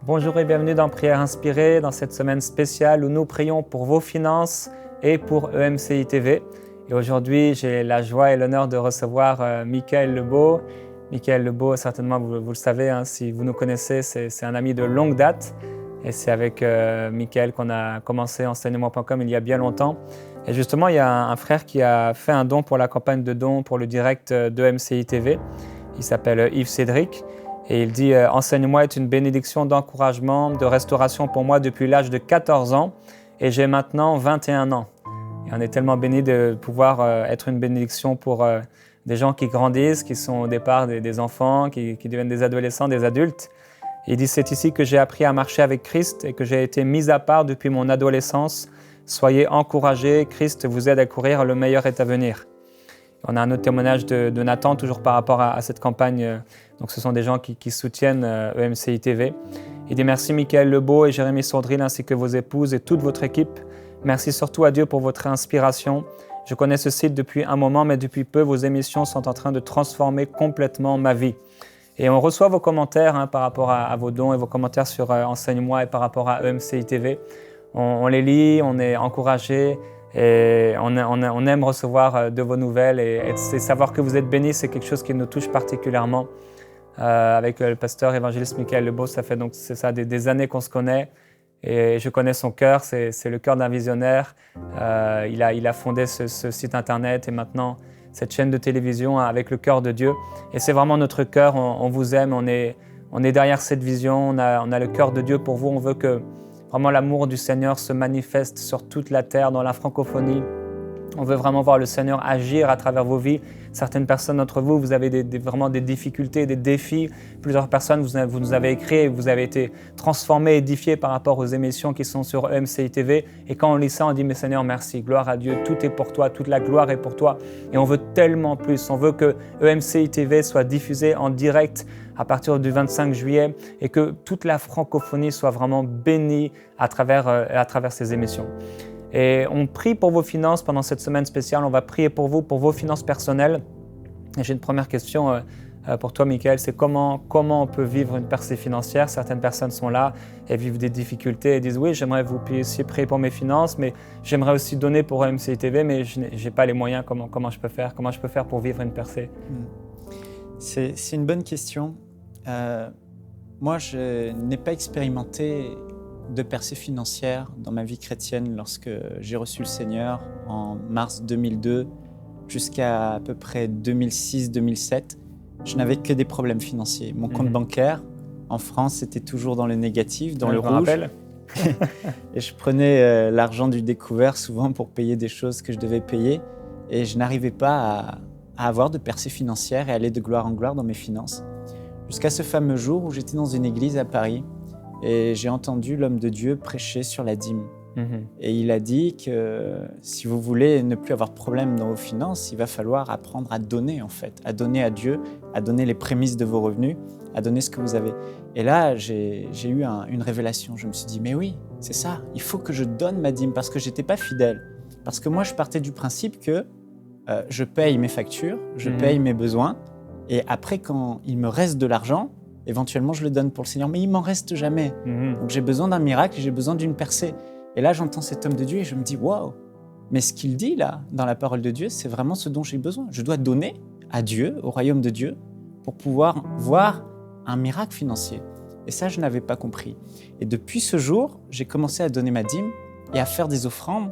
Bonjour et bienvenue dans Prière Inspirée, dans cette semaine spéciale où nous prions pour vos finances et pour EMCI TV. Et aujourd'hui, j'ai la joie et l'honneur de recevoir Michael Lebeau. Michael Lebeau, certainement vous le savez, hein, si vous nous connaissez, c'est un ami de longue date. Et c'est avec Michael qu'on a commencé enseignement.com il y a bien longtemps. Et justement, il y a un frère qui a fait un don pour la campagne de dons pour le direct de EMCI TV. Il s'appelle Yves Cédric. Et il dit « Enseigne-moi est une bénédiction d'encouragement, de restauration pour moi depuis l'âge de 14 ans et j'ai maintenant 21 ans. » Et on est tellement bénis de pouvoir être une bénédiction pour des gens qui grandissent, qui sont au départ des enfants, qui deviennent des adolescents, des adultes. Et il dit « C'est ici que j'ai appris à marcher avec Christ et que j'ai été mis à part depuis mon adolescence. Soyez encouragés, Christ vous aide à courir, le meilleur est à venir. » On a un autre témoignage de Nathan, toujours par rapport à cette campagne. Donc, ce sont des gens qui soutiennent EMCI TV. Il dit « Merci Michael Lebeau et Jérémy Sourdril ainsi que vos épouses et toute votre équipe. Merci surtout à Dieu pour votre inspiration. Je connais ce site depuis un moment, mais depuis peu, vos émissions sont en train de transformer complètement ma vie. » Et on reçoit vos commentaires par rapport à vos dons et vos commentaires sur Enseigne-moi et par rapport à EMCI TV. On les lit, on est encouragés. Et on aime recevoir de vos nouvelles et savoir que vous êtes bénis, c'est quelque chose qui nous touche particulièrement. Avec le pasteur évangéliste Michael Lebeau, ça fait donc des années qu'on se connaît et je connais son cœur, c'est le cœur d'un visionnaire. Il a fondé ce site internet et maintenant cette chaîne de télévision avec le cœur de Dieu. Et c'est vraiment notre cœur, on vous aime, on est derrière cette vision, on a le cœur de Dieu pour vous, on veut que vraiment l'amour du Seigneur se manifeste sur toute la terre, dans la francophonie. On veut vraiment voir le Seigneur agir à travers vos vies. Certaines personnes d'entre vous, vous avez vraiment des difficultés, des défis. Plusieurs personnes, vous nous avez écrit, vous avez été transformés, édifiés par rapport aux émissions qui sont sur EMCI TV. Et quand on lit ça, on dit « Mais Seigneur, merci, gloire à Dieu, tout est pour toi, toute la gloire est pour toi. » Et on veut tellement plus. On veut que EMCI TV soit diffusé en direct à partir du 25 juillet et que toute la francophonie soit vraiment bénie à travers ces émissions. Et on prie pour vos finances pendant cette semaine spéciale. On va prier pour vous, pour vos finances personnelles. Et j'ai une première question pour toi, Michael. C'est comment on peut vivre une percée financière? Certaines personnes sont là et vivent des difficultés et disent « Oui, j'aimerais que vous puissiez prier pour mes finances, mais j'aimerais aussi donner pour EMCI TV, mais je n'ai pas les moyens. Comment je peux faire? Comment je peux faire pour vivre une percée ?» C'est une bonne question. Moi, je n'ai pas expérimenté de percée financière dans ma vie chrétienne lorsque j'ai reçu le Seigneur en mars 2002 jusqu'à peu près 2006-2007. Je n'avais que des problèmes financiers. Mon compte bancaire en France était toujours dans le négatif, dans le rouge. Et je prenais l'argent du découvert souvent pour payer des choses que je devais payer. Et je n'arrivais pas à avoir de percée financière et aller de gloire en gloire dans mes finances. Jusqu'à ce fameux jour où j'étais dans une église à Paris et j'ai entendu l'homme de Dieu prêcher sur la dîme. Et il a dit que si vous voulez ne plus avoir de problème dans vos finances, il va falloir apprendre à donner en fait, à donner à Dieu, à donner les prémices de vos revenus, à donner ce que vous avez. Et là, j'ai eu une révélation. Je me suis dit, mais oui, c'est ça, il faut que je donne ma dîme parce que je n'étais pas fidèle. Parce que moi, je partais du principe que je paye mes factures, je paye mes besoins, et après, quand il me reste de l'argent, éventuellement, je le donne pour le Seigneur, mais il m'en reste jamais. Donc, j'ai besoin d'un miracle, j'ai besoin d'une percée. Et là, j'entends cet homme de Dieu et je me dis, waouh, mais ce qu'il dit là, dans la parole de Dieu, c'est vraiment ce dont j'ai besoin. Je dois donner à Dieu, au royaume de Dieu, pour pouvoir voir un miracle financier. Et ça, je n'avais pas compris. Et depuis ce jour, j'ai commencé à donner ma dîme et à faire des offrandes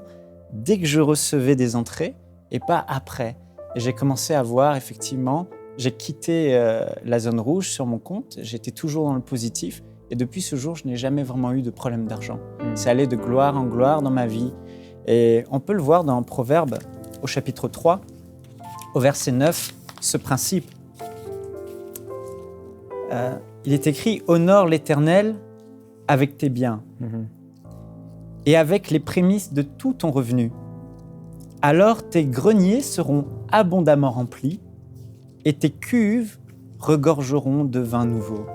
dès que je recevais des entrées et pas après. Et j'ai commencé à voir effectivement. J'ai quitté la zone rouge sur mon compte, j'étais toujours dans le positif et depuis ce jour, je n'ai jamais vraiment eu de problème d'argent. C'est allé de gloire en gloire dans ma vie et on peut le voir dans Proverbes au chapitre 3, au verset 9, ce principe. Il est écrit « Honore l'Éternel avec tes biens et avec les prémices de tout ton revenu. Alors tes greniers seront abondamment remplis et tes cuves regorgeront de vin nouveau. »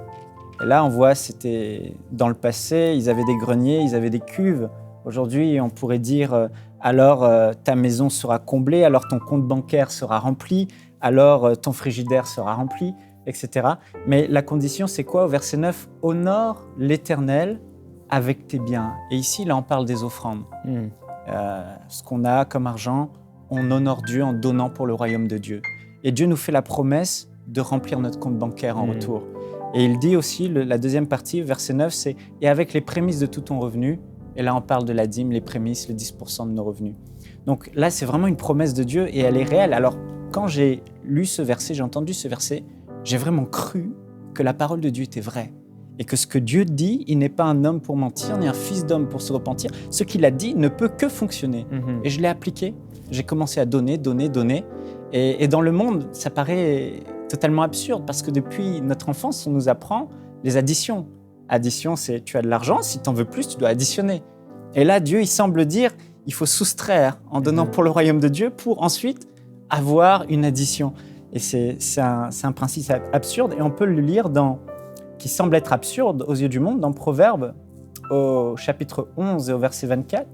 Et là, on voit, c'était dans le passé, ils avaient des greniers, ils avaient des cuves. Aujourd'hui, on pourrait dire, alors ta maison sera comblée, alors ton compte bancaire sera rempli, alors ton frigidaire sera rempli. etc. Mais la condition, c'est quoi? Au verset 9, « Honore l'Éternel avec tes biens ». Et ici, là, on parle des offrandes. Ce qu'on a comme argent, on honore Dieu en donnant pour le royaume de Dieu. Et Dieu nous fait la promesse de remplir notre compte bancaire en retour. Et il dit aussi, la deuxième partie, verset 9, c'est « Et avec les prémices de tout ton revenu », et là on parle de la dîme, les prémices, le 10% de nos revenus. Donc là, c'est vraiment une promesse de Dieu et elle est réelle. Alors, quand j'ai lu ce verset, j'ai entendu ce verset, j'ai vraiment cru que la parole de Dieu était vraie. Et que ce que Dieu dit, il n'est pas un homme pour mentir, ni un fils d'homme pour se repentir. Ce qu'il a dit ne peut que fonctionner. Et je l'ai appliqué. J'ai commencé à donner. Et dans le monde, ça paraît totalement absurde parce que depuis notre enfance, on nous apprend les additions. Addition, c'est tu as de l'argent, si tu en veux plus, tu dois additionner. Et là, Dieu, il semble dire, il faut soustraire en donnant pour le royaume de Dieu pour ensuite avoir une addition. Et c'est un principe absurde et on peut le lire qui semble être absurde aux yeux du monde dans Proverbes au chapitre 11 et au verset 24.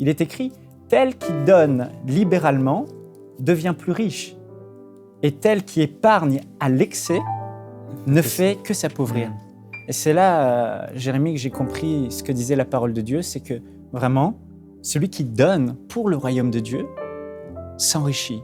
Il est écrit « Tel qui donne libéralement devient plus riche, et tel qui épargne à l'excès ne fait que s'appauvrir. » Et c'est là, Jérémie, que j'ai compris ce que disait la parole de Dieu, c'est que vraiment, celui qui donne pour le royaume de Dieu s'enrichit.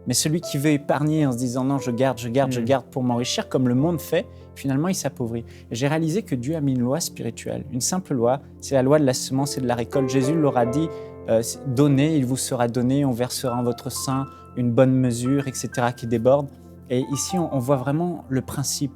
Mais celui qui veut épargner en se disant « non, je garde pour m'enrichir » comme le monde fait, finalement, il s'appauvrit. Et j'ai réalisé que Dieu a mis une loi spirituelle, une simple loi, c'est la loi de la semence et de la récolte. Jésus leur a dit « donnez, il vous sera donné, on versera en votre sein une bonne mesure, etc. » qui déborde. Et ici, on voit vraiment le principe.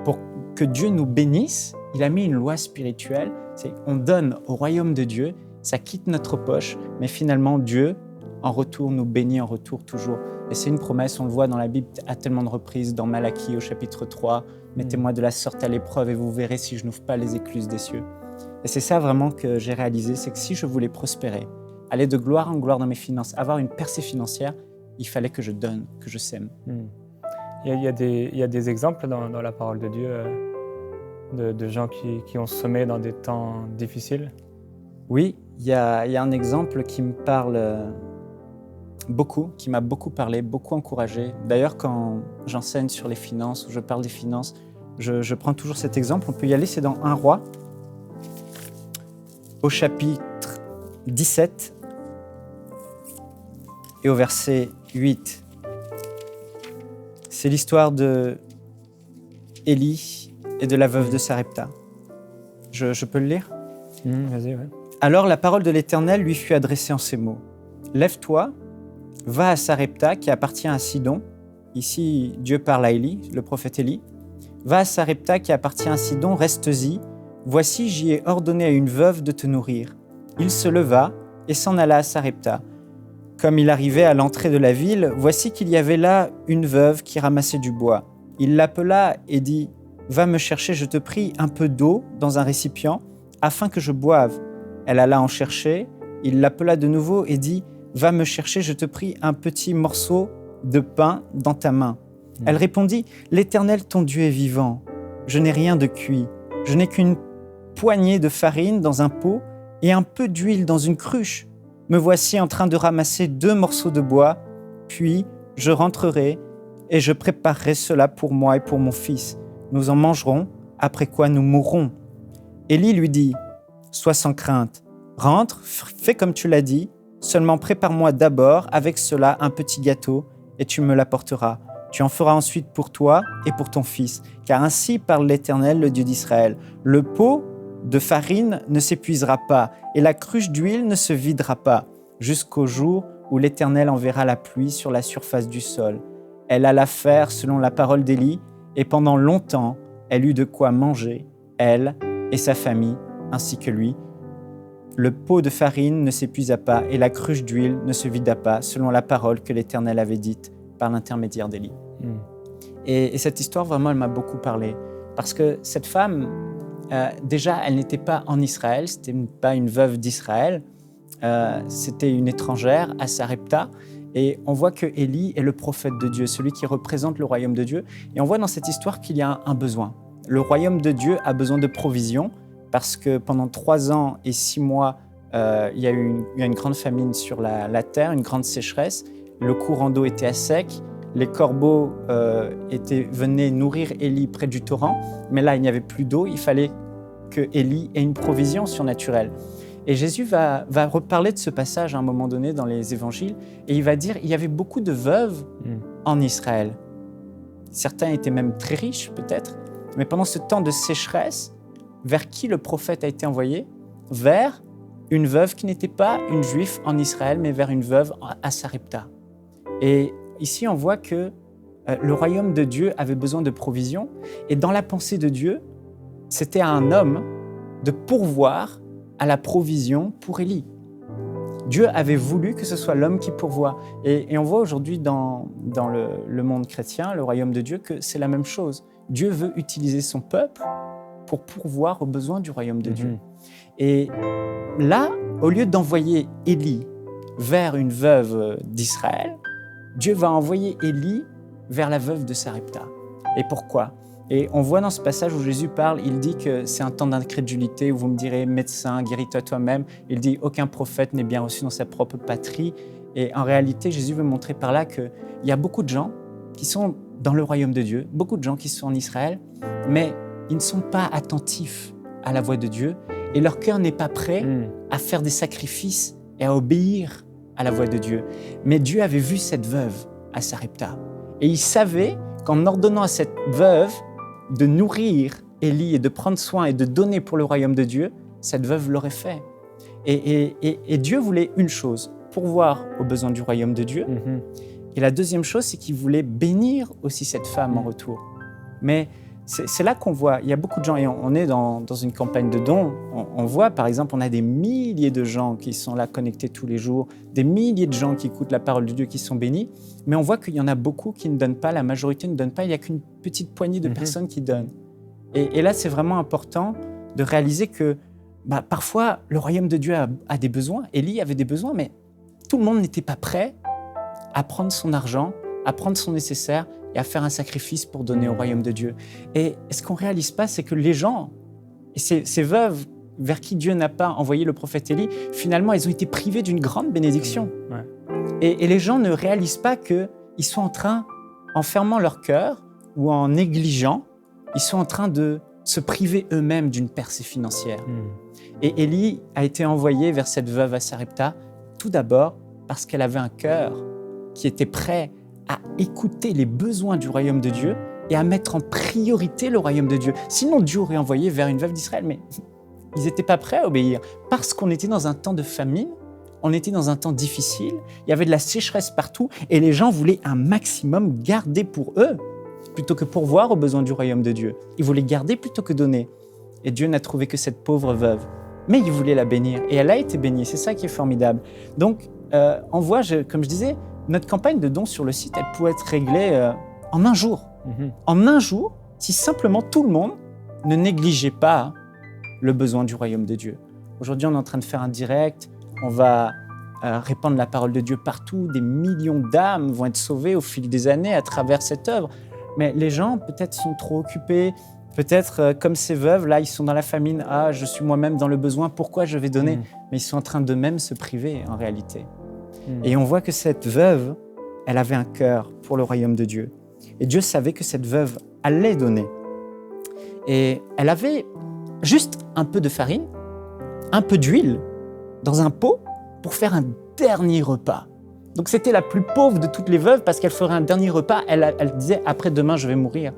Pour que Dieu nous bénisse, il a mis une loi spirituelle, c'est on donne au royaume de Dieu, ça quitte notre poche, mais finalement Dieu, en retour, nous bénit en retour toujours. Et c'est une promesse, on le voit dans la Bible à tellement de reprises, dans Malachie au chapitre 3, « Mettez-moi de la sorte à l'épreuve et vous verrez si je n'ouvre pas les écluses des cieux. » Et c'est ça vraiment que j'ai réalisé, c'est que si je voulais prospérer, aller de gloire en gloire dans mes finances, avoir une percée financière, il fallait que je donne, que je sème. Il y a des exemples dans la parole de Dieu de gens qui ont semé dans des temps difficiles? Oui, il y a un exemple qui me parle beaucoup, qui m'a beaucoup parlé, beaucoup encouragé. D'ailleurs, quand j'enseigne sur les finances, ou je parle des finances, je prends toujours cet exemple. On peut y aller, c'est dans 1 Roi, au chapitre 17 et au verset 8. C'est l'histoire de Élie et de la veuve de Sarepta. Je peux le lire? Vas-y, ouais. Alors la parole de l'Éternel lui fut adressée en ces mots. « Lève-toi, va à Sarepta qui appartient à Sidon. » Ici, Dieu parle à Élie, le prophète Élie. « Va à Sarepta qui appartient à Sidon, reste-y. Voici, j'y ai ordonné à une veuve de te nourrir. » Il se leva et s'en alla à Sarepta. Comme il arrivait à l'entrée de la ville, voici qu'il y avait là une veuve qui ramassait du bois. Il l'appela et dit « Va me chercher, je te prie, un peu d'eau dans un récipient, afin que je boive. » Elle alla en chercher. Il l'appela de nouveau et dit « Va me chercher, je te prie, un petit morceau de pain dans ta main. » Elle répondit « L'Éternel, ton Dieu, est vivant. Je n'ai rien de cuit. Je n'ai qu'une poignée de farine dans un pot et un peu d'huile dans une cruche. Me voici en train de ramasser 2 morceaux de bois, puis je rentrerai et je préparerai cela pour moi et pour mon fils. Nous en mangerons, après quoi nous mourrons. » Élie lui dit « Sois sans crainte, rentre, fais comme tu l'as dit, seulement prépare-moi d'abord avec cela un petit gâteau et tu me l'apporteras. Tu en feras ensuite pour toi et pour ton fils, car ainsi parle l'Éternel, le Dieu d'Israël. Le pot de farine ne s'épuisera pas et la cruche d'huile ne se videra pas, jusqu'au jour où l'Éternel enverra la pluie sur la surface du sol. » Elle alla faire selon la parole d'Élie, et pendant longtemps, elle eut de quoi manger, elle et sa famille, ainsi que lui. Le pot de farine ne s'épuisa pas et la cruche d'huile ne se vida pas, selon la parole que l'Éternel avait dite par l'intermédiaire d'Élie. Et cette histoire, vraiment, elle m'a beaucoup parlé. Parce que cette femme, déjà, elle n'était pas en Israël, c'était pas une veuve d'Israël, c'était une étrangère à Sarepta. Et on voit que Élie est le prophète de Dieu, celui qui représente le royaume de Dieu. Et on voit dans cette histoire qu'il y a un besoin. Le royaume de Dieu a besoin de provision parce que pendant 3 ans et 6 mois, il y a eu une grande famine sur la terre, une grande sécheresse. Le courant d'eau était à sec, les corbeaux venaient nourrir Élie près du torrent, mais là, il n'y avait plus d'eau, il fallait que Élie ait une provision surnaturelle. Et Jésus va reparler de ce passage à un moment donné dans les évangiles, et il va dire il y avait beaucoup de veuves en Israël. Certains étaient même très riches, peut-être, mais pendant ce temps de sécheresse, vers qui le prophète a été envoyé? Vers une veuve qui n'était pas une juive en Israël, mais vers une veuve à Sarepta. Et ici, on voit que le royaume de Dieu avait besoin de provision, et dans la pensée de Dieu, c'était à un homme de pourvoir à la provision pour Élie. Dieu avait voulu que ce soit l'homme qui pourvoit. Et on voit aujourd'hui dans le monde chrétien, le royaume de Dieu, que c'est la même chose. Dieu veut utiliser son peuple pour pourvoir aux besoins du royaume de Dieu. Et là, au lieu d'envoyer Élie vers une veuve d'Israël, Dieu va envoyer Élie vers la veuve de Sarepta. Et pourquoi ? Et on voit dans ce passage où Jésus parle, il dit que c'est un temps d'incrédulité où vous me direz « médecin, guéris-toi toi-même ». Il dit « aucun prophète n'est bien reçu dans sa propre patrie ». Et en réalité, Jésus veut montrer par là qu'il y a beaucoup de gens qui sont dans le royaume de Dieu, beaucoup de gens qui sont en Israël, mais ils ne sont pas attentifs à la voix de Dieu et leur cœur n'est pas prêt à faire des sacrifices et à obéir à la voix de Dieu. Mais Dieu avait vu cette veuve à Sarepta et il savait qu'en ordonnant à cette veuve de nourrir Élie et de prendre soin et de donner pour le royaume de Dieu, cette veuve l'aurait fait. Et Dieu voulait une chose, pourvoir aux besoins du royaume de Dieu. Et la deuxième chose, c'est qu'il voulait bénir aussi cette femme en retour. Mais c'est là qu'on voit, il y a beaucoup de gens, et on est dans une campagne de dons, on voit par exemple, on a des milliers de gens qui sont là connectés tous les jours, des milliers de gens qui écoutent la parole de Dieu, qui sont bénis, mais on voit qu'il y en a beaucoup qui ne donnent pas, la majorité ne donne pas, il n'y a qu'une petite poignée de personnes qui donnent. Et là, c'est vraiment important de réaliser que parfois, le royaume de Dieu a des besoins, Élie avait des besoins, mais tout le monde n'était pas prêt à prendre son argent, à prendre son nécessaire et à faire un sacrifice pour donner au royaume de Dieu. Et ce qu'on ne réalise pas, c'est que les gens, et ces veuves vers qui Dieu n'a pas envoyé le prophète Élie, finalement, elles ont été privées d'une grande bénédiction. Et les gens ne réalisent pas qu'ils sont en train, en fermant leur cœur ou en négligeant, ils sont en train de se priver eux-mêmes d'une percée financière. Et Élie a été envoyé vers cette veuve à Sarepta, tout d'abord parce qu'elle avait un cœur qui était prêt à écouter les besoins du royaume de Dieu et à mettre en priorité le royaume de Dieu. Sinon, Dieu aurait envoyé vers une veuve d'Israël, mais ils n'étaient pas prêts à obéir. Parce qu'on était dans un temps de famine, on était dans un temps difficile, il y avait de la sécheresse partout et les gens voulaient un maximum garder pour eux plutôt que pourvoir aux besoins du royaume de Dieu. Ils voulaient garder plutôt que donner. Et Dieu n'a trouvé que cette pauvre veuve. Mais il voulait la bénir et elle a été bénie. C'est ça qui est formidable. Donc, on voit, comme je disais, notre campagne de dons sur le site, elle pourrait être réglée en un jour. En un jour, si simplement tout le monde ne négligeait pas le besoin du royaume de Dieu. Aujourd'hui, on est en train de faire un direct, on va répandre la parole de Dieu partout, des millions d'âmes vont être sauvées au fil des années à travers cette œuvre. Mais les gens, peut-être, sont trop occupés, peut-être, comme ces veuves, là, ils sont dans la famine, je suis moi-même dans le besoin, pourquoi je vais donner ? Mais ils sont en train d'eux-mêmes se priver, en réalité. Et on voit que cette veuve, elle avait un cœur pour le royaume de Dieu. Et Dieu savait que cette veuve allait donner. Et elle avait juste un peu de farine, un peu d'huile dans un pot pour faire un dernier repas. Donc c'était la plus pauvre de toutes les veuves parce qu'elle ferait un dernier repas. Elle disait « après-demain, je vais mourir ».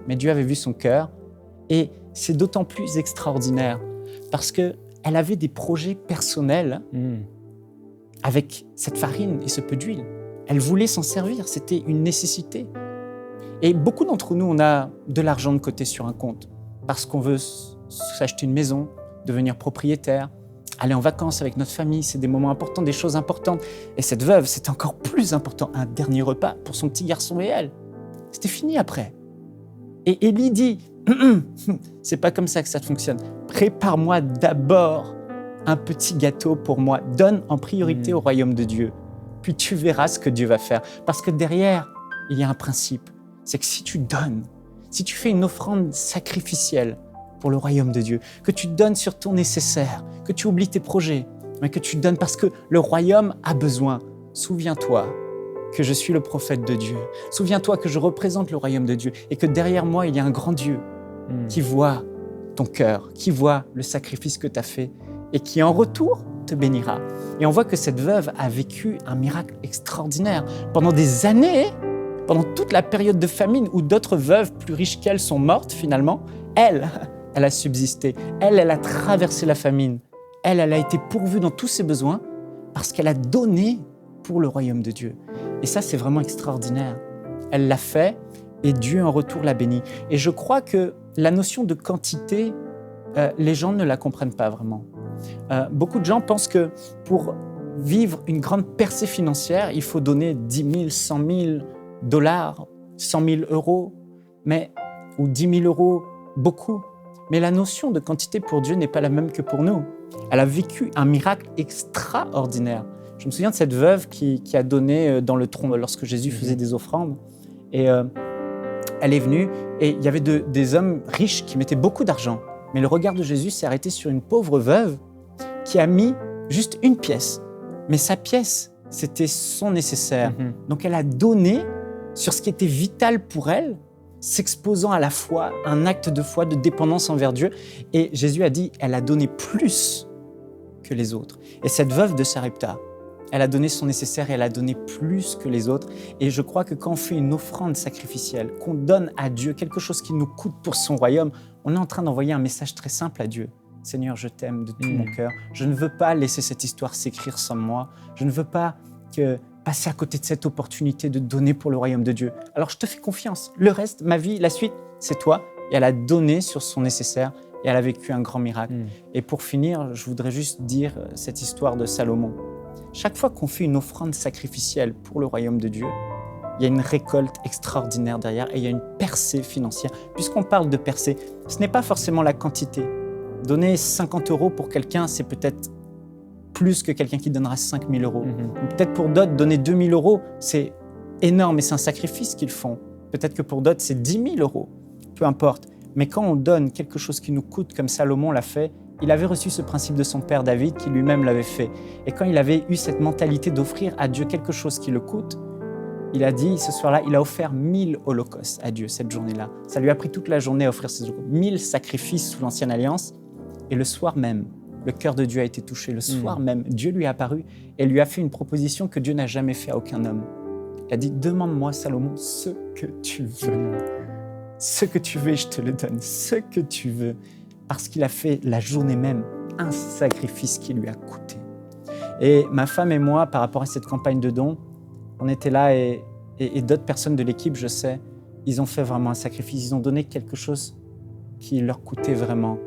Mais Dieu avait vu son cœur et c'est d'autant plus extraordinaire parce qu'elle avait des projets personnels avec cette farine et ce peu d'huile. Elle voulait s'en servir, c'était une nécessité. Et beaucoup d'entre nous, on a de l'argent de côté sur un compte parce qu'on veut s'acheter une maison, devenir propriétaire, aller en vacances avec notre famille, c'est des moments importants, des choses importantes. Et cette veuve, c'était encore plus important, un dernier repas pour son petit garçon et elle. C'était fini après. Et Élie dit, c'est pas comme ça que ça fonctionne. Prépare-moi d'abord un petit gâteau pour moi. Donne en priorité au royaume de Dieu. Puis tu verras ce que Dieu va faire. Parce que derrière, il y a un principe. C'est que si tu donnes, si tu fais une offrande sacrificielle pour le royaume de Dieu, que tu donnes sur ton nécessaire, que tu oublies tes projets, mais que tu donnes parce que le royaume a besoin. Souviens-toi que je suis le prophète de Dieu. Souviens-toi que je représente le royaume de Dieu et que derrière moi, il y a un grand Dieu qui voit ton cœur, qui voit le sacrifice que tu as fait et qui en retour te bénira. Et on voit que cette veuve a vécu un miracle extraordinaire. Pendant des années, pendant toute la période de famine où d'autres veuves plus riches qu'elle sont mortes finalement, elle a subsisté. Elle a traversé la famine. Elle a été pourvue dans tous ses besoins parce qu'elle a donné pour le royaume de Dieu. Et ça, c'est vraiment extraordinaire. Elle l'a fait et Dieu en retour l'a bénie. Et je crois que la notion de quantité, les gens ne la comprennent pas vraiment. Beaucoup de gens pensent que pour vivre une grande percée financière, il faut donner 10 000, 100 000 dollars, 100 000 euros, ou 10 000 euros, beaucoup. Mais la notion de quantité pour Dieu n'est pas la même que pour nous. Elle a vécu un miracle extraordinaire. Je me souviens de cette veuve qui a donné dans le tronc lorsque Jésus faisait des offrandes. Et elle est venue et il y avait des hommes riches qui mettaient beaucoup d'argent. Mais le regard de Jésus s'est arrêté sur une pauvre veuve qui a mis juste une pièce. Mais sa pièce, c'était son nécessaire. Donc elle a donné sur ce qui était vital pour elle, s'exposant à la foi, un acte de foi, de dépendance envers Dieu. Et Jésus a dit, elle a donné plus que les autres. Et cette veuve de Sarepta, elle a donné son nécessaire et elle a donné plus que les autres. Et je crois que quand on fait une offrande sacrificielle, qu'on donne à Dieu quelque chose qui nous coûte pour son royaume, on est en train d'envoyer un message très simple à Dieu. Seigneur, je t'aime de tout mon cœur. Je ne veux pas laisser cette histoire s'écrire sans moi. Je ne veux pas passer à côté de cette opportunité de donner pour le royaume de Dieu. Alors je te fais confiance. Le reste, ma vie, la suite, c'est toi. Et elle a donné sur son nécessaire et elle a vécu un grand miracle. Et pour finir, je voudrais juste dire cette histoire de Salomon. Chaque fois qu'on fait une offrande sacrificielle pour le royaume de Dieu, il y a une récolte extraordinaire derrière et il y a une percée financière. Puisqu'on parle de percée, ce n'est pas forcément la quantité. Donner 50 euros pour quelqu'un, c'est peut-être plus que quelqu'un qui donnera 5 000 euros. Ou peut-être pour d'autres, donner 2 000 euros, c'est énorme et c'est un sacrifice qu'ils font. Peut-être que pour d'autres, c'est 10 000 euros. Peu importe. Mais quand on donne quelque chose qui nous coûte, comme Salomon l'a fait, il avait reçu ce principe de son père David qui lui-même l'avait fait. Et quand il avait eu cette mentalité d'offrir à Dieu quelque chose qui le coûte, il a dit, ce soir-là, il a offert 1000 holocaustes à Dieu cette journée-là. Ça lui a pris toute la journée à offrir ces 1000 sacrifices sous l'Ancienne Alliance. Et le soir même, le cœur de Dieu a été touché. Le soir même, Dieu lui est apparu et lui a fait une proposition que Dieu n'a jamais fait à aucun homme. Il a dit, demande-moi, Salomon, ce que tu veux. Ce que tu veux et je te le donne. Ce que tu veux. Parce qu'il a fait la journée même un sacrifice qui lui a coûté. Et ma femme et moi, par rapport à cette campagne de dons, on était là et d'autres personnes de l'équipe, je sais, ils ont fait vraiment un sacrifice. Ils ont donné quelque chose qui leur coûtait vraiment.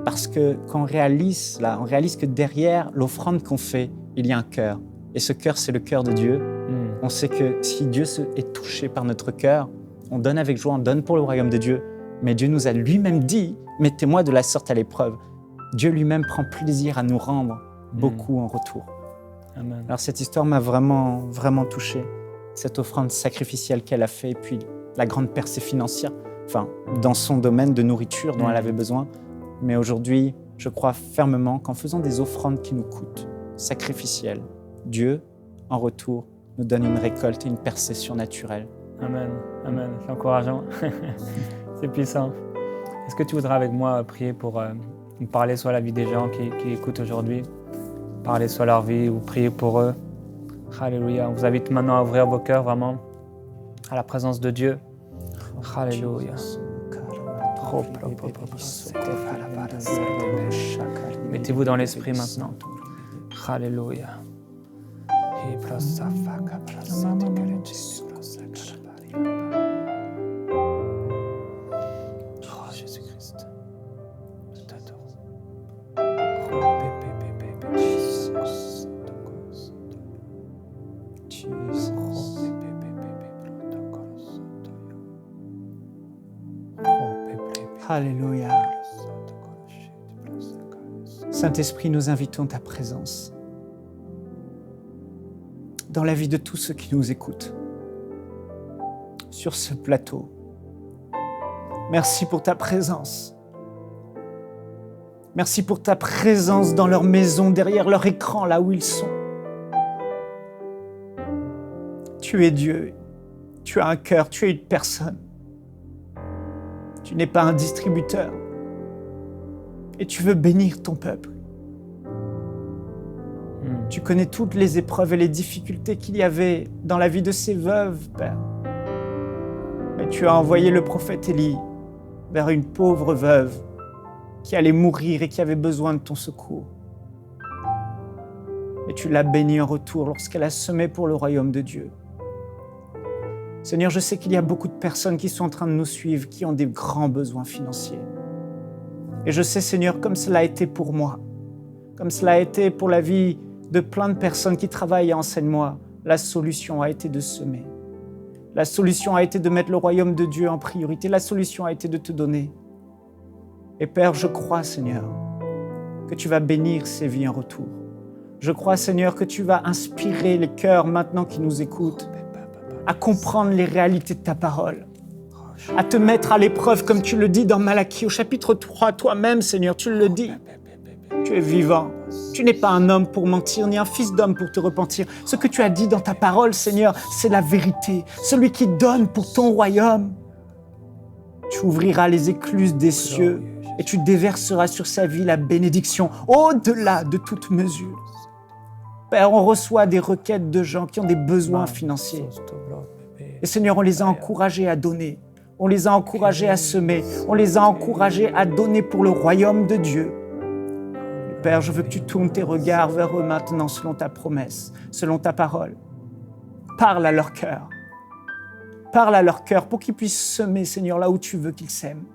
Parce que quand on réalise que derrière l'offrande qu'on fait, il y a un cœur. Et ce cœur, c'est le cœur de Dieu. On sait que si Dieu est touché par notre cœur, on donne avec joie, on donne pour le royaume de Dieu. Mais Dieu nous a lui-même dit, mettez-moi de la sorte à l'épreuve. Dieu lui-même prend plaisir à nous rendre beaucoup en retour. Amen. Alors cette histoire m'a vraiment, vraiment touché. Cette offrande sacrificielle qu'elle a fait, et puis la grande percée financière, dans son domaine de nourriture dont elle avait besoin. Mais aujourd'hui, je crois fermement qu'en faisant des offrandes qui nous coûtent, sacrificielles, Dieu, en retour, nous donne une récolte et une percée surnaturelle. Amen, amen. C'est encourageant. C'est puissant. Est-ce que tu voudrais avec moi prier pour parler soit la vie des gens qui écoutent aujourd'hui, parler soit leur vie ou prier pour eux? Alléluia. On vous invite maintenant à ouvrir vos cœurs vraiment à la présence de Dieu. Alléluia. Mettez-vous dans l'esprit maintenant. Alléluia. Oh Jésus-Christ, je t'adore. Alléluia. Saint-Esprit, nous invitons ta présence dans la vie de tous ceux qui nous écoutent sur ce plateau. Merci pour ta présence. Merci pour ta présence dans leur maison, derrière leur écran, là où ils sont. Tu Tu es Dieu. Tu as un cœur, tu es une personne. Tu n'es pas un distributeur. Et tu veux bénir ton peuple. Tu connais toutes les épreuves et les difficultés qu'il y avait dans la vie de ces veuves, Père. Mais tu as envoyé le prophète Élie vers une pauvre veuve qui allait mourir et qui avait besoin de ton secours. Et tu l'as bénie en retour lorsqu'elle a semé pour le royaume de Dieu. Seigneur, je sais qu'il y a beaucoup de personnes qui sont en train de nous suivre, qui ont des grands besoins financiers. Et je sais, Seigneur, comme cela a été pour moi, comme cela a été pour la vie de plein de personnes qui travaillent à Enseigne-moi, la solution a été de semer. La solution a été de mettre le royaume de Dieu en priorité. La solution a été de te donner. Et Père, je crois, Seigneur, que tu vas bénir ces vies en retour. Je crois, Seigneur, que tu vas inspirer les cœurs maintenant qui nous écoutent à comprendre les réalités de ta parole, à te mettre à l'épreuve, comme tu le dis dans Malachie, au chapitre 3, toi-même, Seigneur, tu le dis. Tu es vivant. Tu n'es pas un homme pour mentir, ni un fils d'homme pour te repentir. Ce que tu as dit dans ta parole, Seigneur, c'est la vérité. Celui qui donne pour ton royaume, tu ouvriras les écluses des cieux et tu déverseras sur sa vie la bénédiction au-delà de toute mesure. Père, on reçoit des requêtes de gens qui ont des besoins financiers. Et Seigneur, on les a encouragés à donner. On les a encouragés à semer. On les a encouragés à donner pour le royaume de Dieu. Père, je veux que tu tournes tes regards vers eux maintenant selon ta promesse, selon ta parole. Parle à leur cœur. Parle à leur cœur pour qu'ils puissent semer, Seigneur, là où tu veux qu'ils sèment.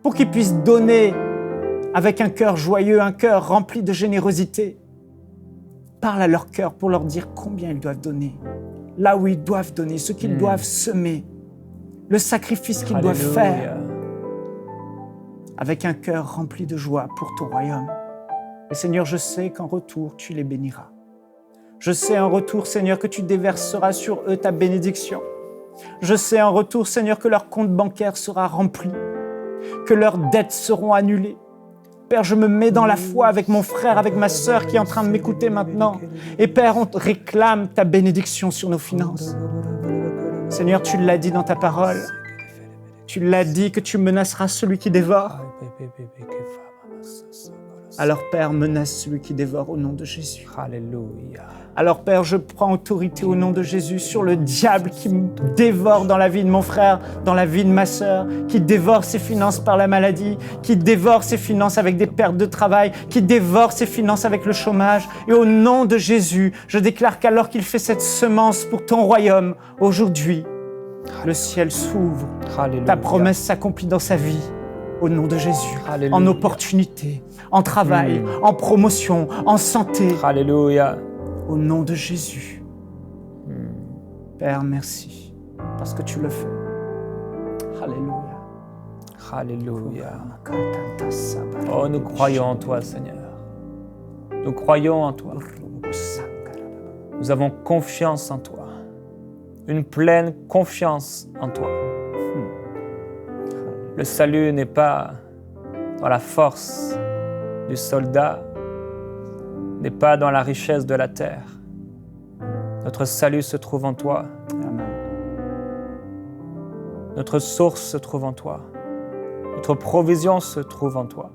Pour qu'ils puissent donner avec un cœur joyeux, un cœur rempli de générosité. Parle à leur cœur pour leur dire combien ils doivent donner, là où ils doivent donner, ce qu'ils doivent semer, le sacrifice qu'ils doivent faire, avec un cœur rempli de joie pour ton royaume. Et Seigneur, je sais qu'en retour, tu les béniras. Je sais en retour, Seigneur, que tu déverseras sur eux ta bénédiction. Je sais en retour, Seigneur, que leur compte bancaire sera rempli, que leurs dettes seront annulées. Père, je me mets dans la foi avec mon frère, avec ma sœur qui est en train de m'écouter maintenant. Et Père, on te réclame ta bénédiction sur nos finances. Seigneur, tu l'as dit dans ta parole. Tu l'as dit que tu menaceras celui qui dévore. Alors Père, menace celui qui dévore au nom de Jésus. Alléluia. Alors Père, je prends autorité au nom de Jésus sur le diable qui dévore dans la vie de mon frère, dans la vie de ma sœur, qui dévore ses finances par la maladie, qui dévore ses finances avec des pertes de travail, qui dévore ses finances avec le chômage. Et au nom de Jésus, je déclare qu'alors qu'il fait cette semence pour ton royaume, aujourd'hui, le ciel s'ouvre. Alléluia. Ta promesse s'accomplit dans sa vie. Au nom de Jésus, Alléluia. en opportunité, en travail, en promotion, en santé. Alléluia. Au nom de Jésus. Père, merci, parce que tu le fais. Alléluia. Alléluia. Oh, nous croyons en toi, Seigneur. Nous croyons en toi. Nous avons confiance en toi. Une pleine confiance en toi. Le salut n'est pas dans la force du soldat, n'est pas dans la richesse de la terre. Notre salut se trouve en toi. Amen. Notre source se trouve en toi. Notre provision se trouve en toi.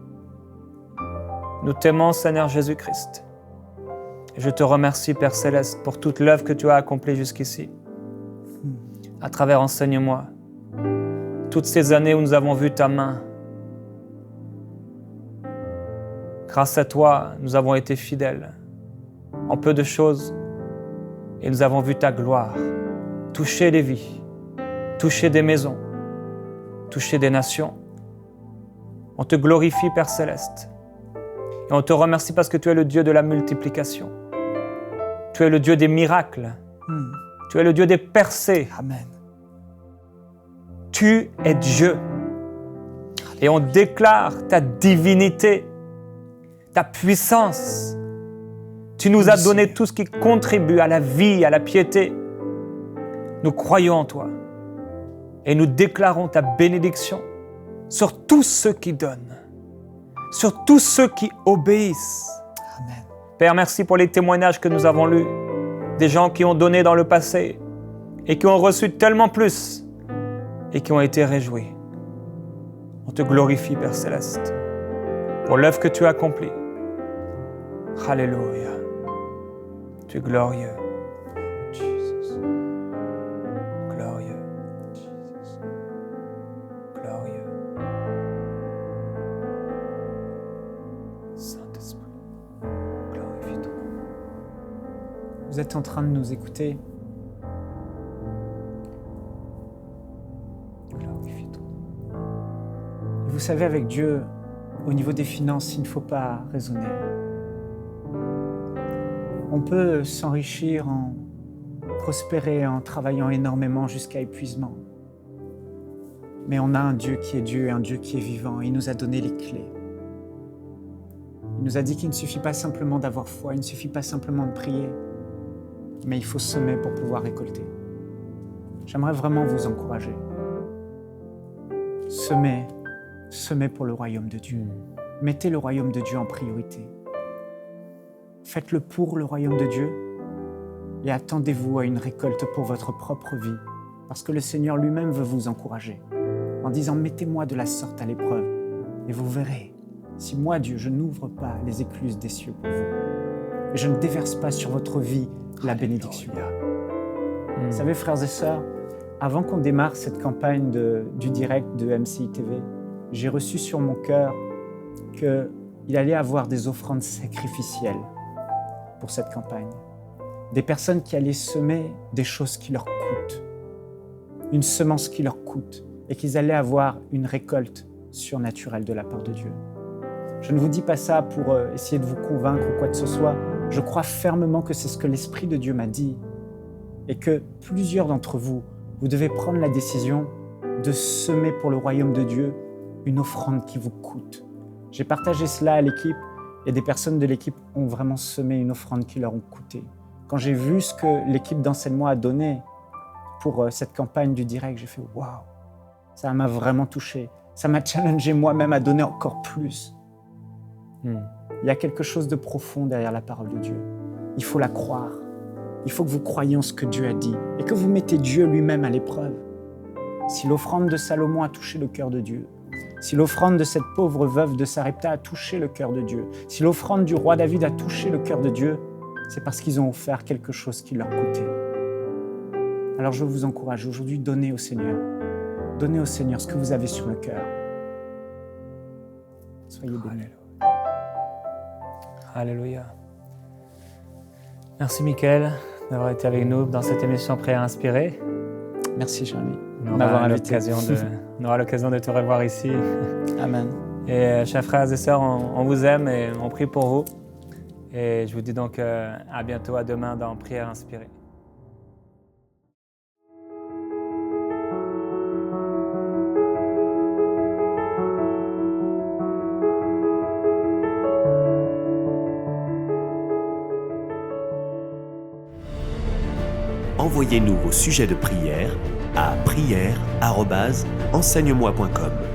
Nous t'aimons, Seigneur Jésus-Christ. Et je te remercie, Père Céleste, pour toute l'œuvre que tu as accomplie jusqu'ici. À travers Enseigne-moi. Toutes ces années où nous avons vu ta main. Grâce à toi, nous avons été fidèles en peu de choses et nous avons vu ta gloire toucher des vies, toucher des maisons, toucher des nations. On te glorifie, Père Céleste, et on te remercie parce que tu es le Dieu de la multiplication. Tu es le Dieu des miracles. Tu es le Dieu des percées. Amen. Tu es Dieu. Et on déclare ta divinité, ta puissance. Tu nous as donné tout ce qui contribue à la vie, à la piété. Nous croyons en toi et nous déclarons ta bénédiction sur tous ceux qui donnent, sur tous ceux qui obéissent. Amen. Père, merci pour les témoignages que nous avons lus, des gens qui ont donné dans le passé et qui ont reçu tellement plus et qui ont été réjouis. On te glorifie, Père Céleste, pour l'œuvre que tu as accomplie. Alléluia. Tu es glorieux. Jesus. Glorieux. Jesus. Glorieux. Saint-Esprit, glorifie ton nom. Vous êtes en train de nous écouter. Glorifie ton nom. Vous savez, avec Dieu, au niveau des finances, il ne faut pas raisonner. On peut s'enrichir en prospérer en travaillant énormément jusqu'à épuisement. Mais on a un Dieu qui est Dieu et un Dieu qui est vivant. Il nous a donné les clés. Il nous a dit qu'il ne suffit pas simplement d'avoir foi, il ne suffit pas simplement de prier, mais il faut semer pour pouvoir récolter. J'aimerais vraiment vous encourager. Semez pour le royaume de Dieu. Mettez le royaume de Dieu en priorité. Faites-le pour le royaume de Dieu et attendez-vous à une récolte pour votre propre vie, parce que le Seigneur lui-même veut vous encourager en disant « Mettez-moi de la sorte à l'épreuve et vous verrez, si moi, Dieu, je n'ouvre pas les écluses des cieux pour vous et je ne déverse pas sur votre vie la bénédiction. » Vous savez, frères et sœurs, avant qu'on démarre cette campagne du direct de MCI TV, j'ai reçu sur mon cœur qu'il allait avoir des offrandes sacrificielles pour cette campagne. Des personnes qui allaient semer des choses qui leur coûtent, une semence qui leur coûte, et qu'ils allaient avoir une récolte surnaturelle de la part de Dieu. Je ne vous dis pas ça pour essayer de vous convaincre ou quoi que ce soit. Je crois fermement que c'est ce que l'Esprit de Dieu m'a dit et que plusieurs d'entre vous, vous devez prendre la décision de semer pour le royaume de Dieu une offrande qui vous coûte. J'ai partagé cela à l'équipe et des personnes de l'équipe ont vraiment semé une offrande qui leur ont coûté. Quand j'ai vu ce que l'équipe d'enseignement a donné pour cette campagne du direct, j'ai fait « Waouh !» Ça m'a vraiment touché. Ça m'a challengé moi-même à donner encore plus. Il y a quelque chose de profond derrière la parole de Dieu. Il faut la croire. Il faut que vous croyiez en ce que Dieu a dit et que vous mettez Dieu lui-même à l'épreuve. Si l'offrande de Salomon a touché le cœur de Dieu, si l'offrande de cette pauvre veuve de Sarepta a touché le cœur de Dieu, si l'offrande du roi David a touché le cœur de Dieu, c'est parce qu'ils ont offert quelque chose qui leur coûtait. Alors je vous encourage aujourd'hui, donnez au Seigneur. Donnez au Seigneur ce que vous avez sur le cœur. Soyez bénis. Alléluia. Merci Michael d'avoir été avec nous dans cette émission Prière inspirée. Merci Jérémy On aura l'occasion de te revoir ici. Amen. Et chers frères et sœurs, on vous aime et on prie pour vous. Et je vous dis donc à bientôt, à demain dans Prière inspirée. Envoyez-nous vos sujets de prière à prière@enseigne-moi.com.